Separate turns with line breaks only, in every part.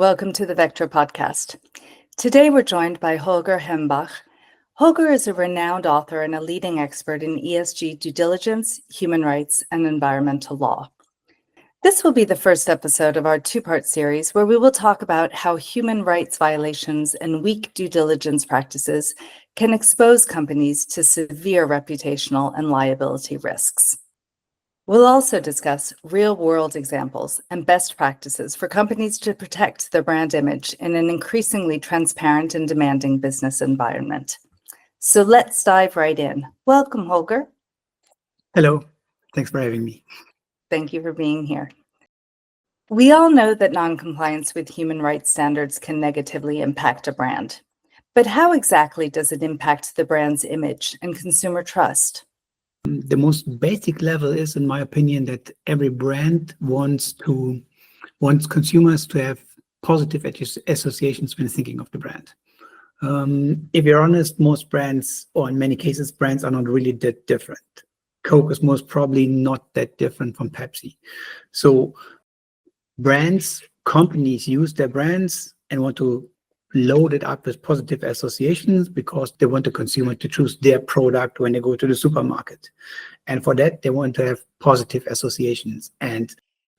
Welcome to the VECTRA podcast. Today we're joined by Holger Hembach. Holger is a renowned author and a leading expert in ESG due diligence, human rights, and environmental law. This will be the first episode of our two-part series where we will talk about how human rights violations and weak due diligence practices can expose companies to severe reputational and liability risks. We'll also discuss real-world examples and best practices for companies to protect their brand image in an increasingly transparent and demanding business environment. So let's dive right in. Welcome, Holger.
Hello. Thanks for having me.
Thank you for being here. We all know that non-compliance with human rights standards can negatively impact a brand. But how exactly does it impact the brand's image and consumer trust?
The most basic level is, in my opinion, that every brand wants consumers to have positive associations when thinking of the brand. If you're honest, most brands, or in many cases, brands are not really that different. Coke is most probably not that different from Pepsi. So companies use their brands and want to load it up with positive associations because they want the consumer to choose their product when they go to the supermarket. And for that, they want to have positive associations. And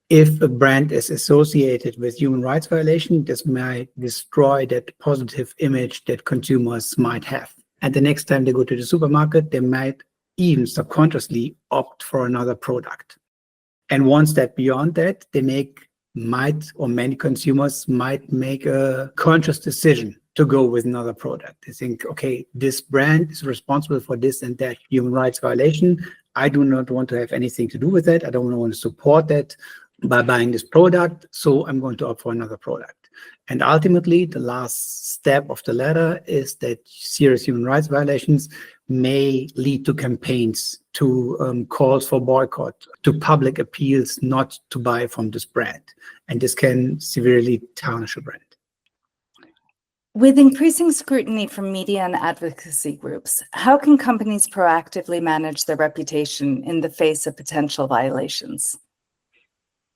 if a brand is associated with human rights violation, this might destroy that positive image that consumers might have. And the next time they go to the supermarket, they might even subconsciously opt for another product. And one step beyond that, many consumers might make a conscious decision to go with another product. They think, okay, this brand is responsible for this and that human rights violation. I do not want to have anything to do with that. I don't want to support that by buying this product, so I'm going to opt for another product. And ultimately, the last step of the ladder is that serious human rights violations may lead to campaigns, to calls for boycott, to public appeals not to buy from this brand. And this can severely tarnish a brand.
With increasing scrutiny from media and advocacy groups, how can companies proactively manage their reputation in the face of potential violations?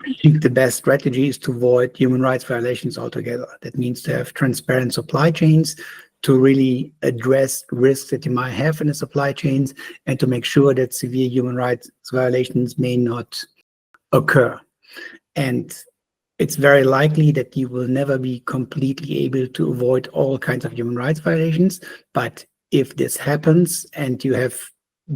I think the best strategy is to avoid human rights violations altogether. That means to have transparent supply chains, to really address risks that you might have in the supply chains, and to make sure that severe human rights violations may not occur. And it's very likely that you will never be completely able to avoid all kinds of human rights violations. But if this happens and you have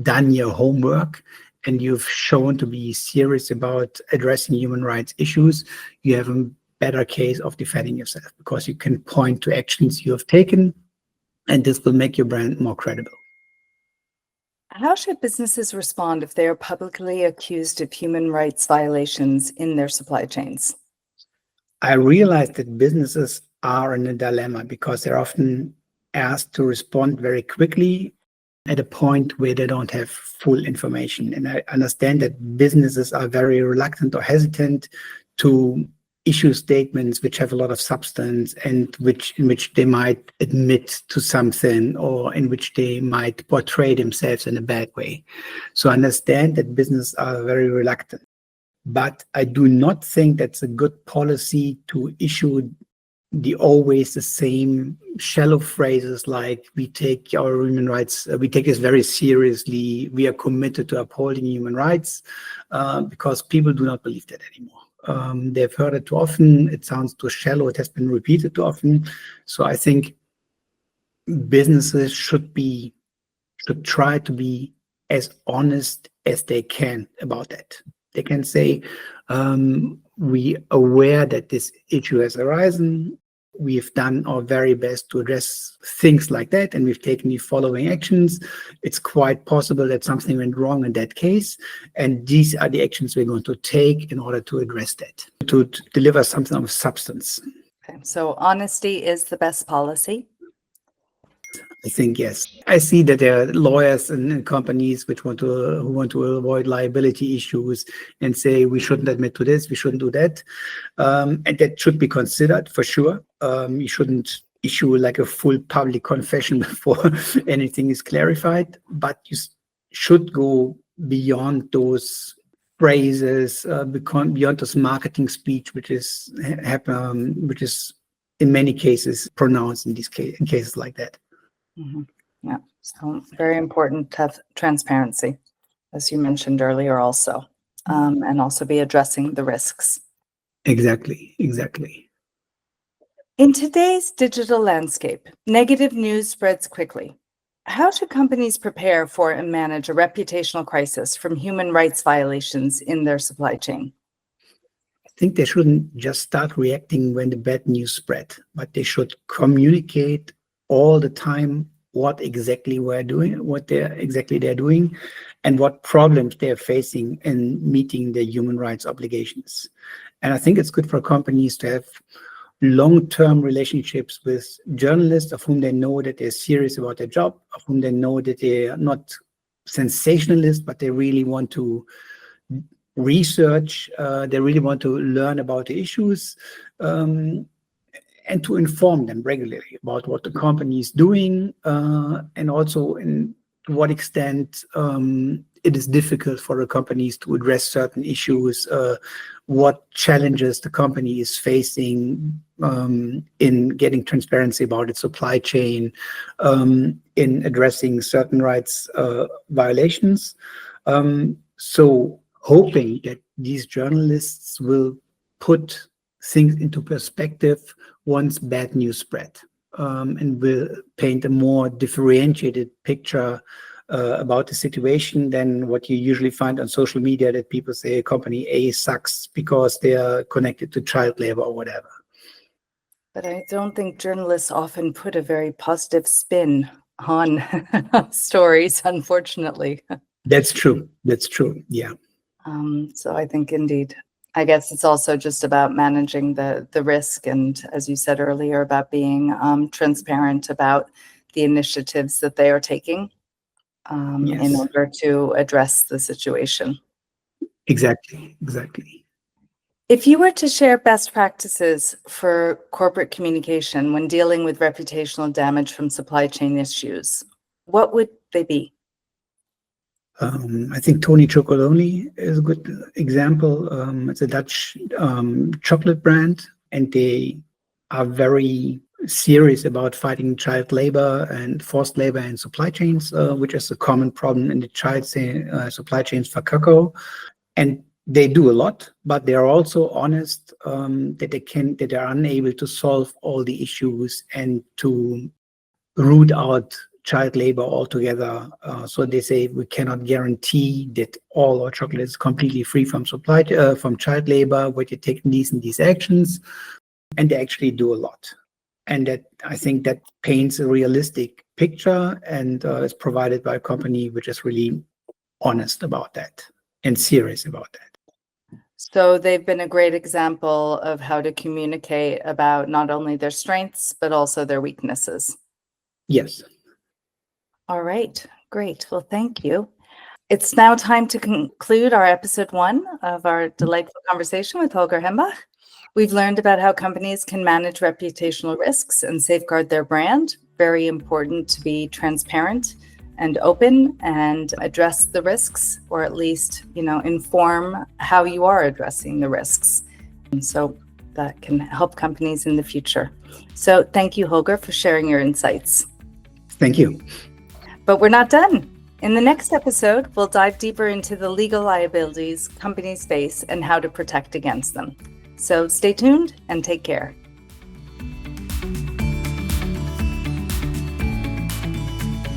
done your homework, and you've shown to be serious about addressing human rights issues, you have a better case of defending yourself because you can point to actions you have taken, and this will make your brand more credible.
How should businesses respond if they are publicly accused of human rights violations in their supply chains?
I realize that businesses are in a dilemma because they're often asked to respond very quickly at a point where they don't have full information. And I understand that businesses are very reluctant or hesitant to issue statements which have a lot of substance and in which they might admit to something or in which they might portray themselves in a bad way. So I understand that businesses are very reluctant. But I do not think that's a good policy to issue always the same shallow phrases like we take our human rights, we take this very seriously, we are committed to upholding human rights, because people do not believe that anymore. They've heard it too often, it sounds too shallow, it has been repeated too often. So I think businesses should try to be as honest as they can about that. They can say, we are aware that this issue has arisen. We've done our very best to address things like that, and we've taken the following actions. It's quite possible that something went wrong in that case, and these are the actions we're going to take in order to address that, to deliver something of substance.
Okay, so honesty is the best policy?
I think yes. I see that there are lawyers and companies who want to avoid liability issues and say we shouldn't admit to this, we shouldn't do that, and that should be considered for sure. You shouldn't issue like a full public confession before anything is clarified, but you should go beyond those phrases, beyond this marketing speech, which is in many cases pronounced in in cases like that.
Yeah, so very important to have transparency, as you mentioned earlier also, and also be addressing the risks.
Exactly.
In today's digital landscape, negative news spreads quickly. How should companies prepare for and manage a reputational crisis from human rights violations in their supply chain?
I think they shouldn't just start reacting when the bad news spread, but they should communicate all the time what exactly they're doing, and what problems they're facing in meeting their human rights obligations. And I think it's good for companies to have long-term relationships with journalists of whom they know that they're serious about their job, of whom they know that they are not sensationalists, but they really want to research, they really want to learn about the issues, and to inform them regularly about what the company is doing, and also to what extent it is difficult for the companies to address certain issues, what challenges the company is facing in getting transparency about its supply chain, in addressing certain rights violations. So hoping that these journalists will put things into perspective once bad news spread, and will paint a more differentiated picture about the situation than what you usually find on social media, that people say company A sucks because they are connected to child labor or whatever.
But I don't think journalists often put a very positive spin on stories, unfortunately.
That's true. Yeah.
So I think indeed, I guess it's also just about managing the risk, and as you said earlier, about being transparent about the initiatives that they are taking in
Yes.
order to address the situation.
Exactly.
If you were to share best practices for corporate communication when dealing with reputational damage from supply chain issues, what would they be?
I think Tony Chocolonely is a good example. It's a Dutch chocolate brand, and they are very serious about fighting child labor and forced labor in supply chains, which is a common problem in the supply chains for cocoa. And they do a lot, but they are also honest that they are unable to solve all the issues and to root out child labor altogether. So they say we cannot guarantee that all our chocolate is completely free from from child labor, but you take these and these actions, and they actually do a lot. And that, I think, that paints a realistic picture, and is provided by a company which is really honest about that and serious about that.
So they've been a great example of how to communicate about not only their strengths, but also their weaknesses.
Yes.
All right, great. Well, thank you. It's now time to conclude our episode 1 of our delightful conversation with Holger Hembach. We've learned about how companies can manage reputational risks and safeguard their brand. Very important to be transparent and open and address the risks, or at least, inform how you are addressing the risks. And so that can help companies in the future. So thank you, Holger, for sharing your insights.
Thank you.
But we're not done. In the next episode, we'll dive deeper into the legal liabilities companies face and how to protect against them. So stay tuned and take care.